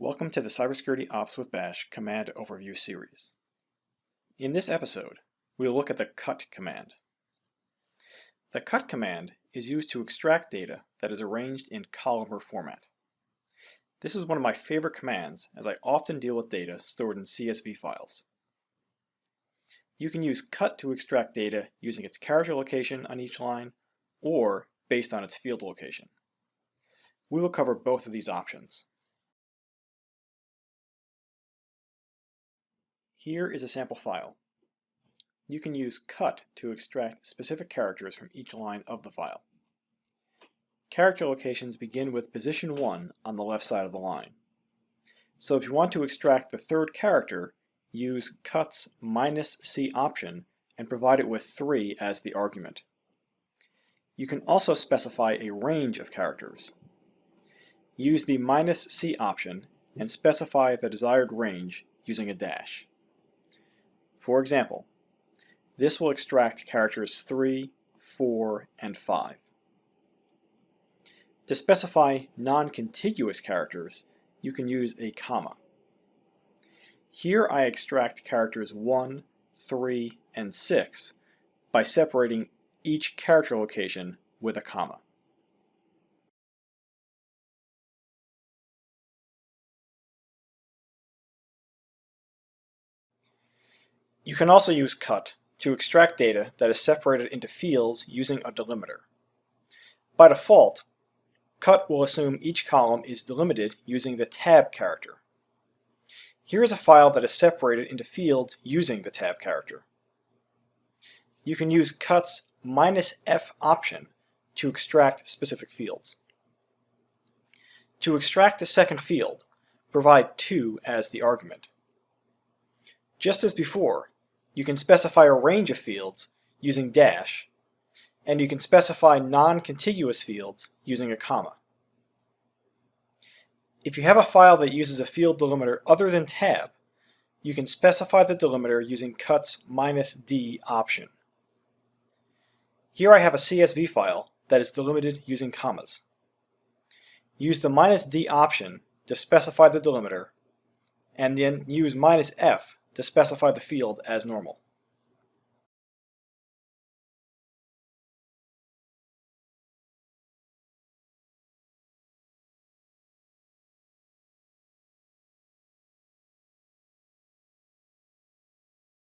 Welcome to the Cybersecurity Ops with Bash Command Overview series. In this episode, we'll look at the cut command. The cut command is used to extract data that is arranged in columnar format. This is one of my favorite commands as I often deal with data stored in CSV files. You can use cut to extract data using its character location on each line or based on its field location. We will cover both of these options. Here is a sample file. You can use cut to extract specific characters from each line of the file. Character locations begin with position 1 on the left side of the line. So if you want to extract the third character, use cut's -C option and provide it with 3 as the argument. You can also specify a range of characters. Use the -C option and specify the desired range using a dash. For example, this will extract characters 3, 4, and 5. To specify non-contiguous characters, you can use a comma. Here I extract characters 1, 3, and 6 by separating each character location with a comma. You can also use cut to extract data that is separated into fields using a delimiter. By default, cut will assume each column is delimited using the tab character. Here is a file that is separated into fields using the tab character. You can use cut's -F option to extract specific fields. To extract the second field, provide 2 as the argument. Just as before, you can specify a range of fields using dash, and you can specify non-contiguous fields using a comma. If you have a file that uses a field delimiter other than tab, you can specify the delimiter using cut's -D option. Here I have a CSV file that is delimited using commas. Use the -D option to specify the delimiter, and then use -F to specify the field as normal.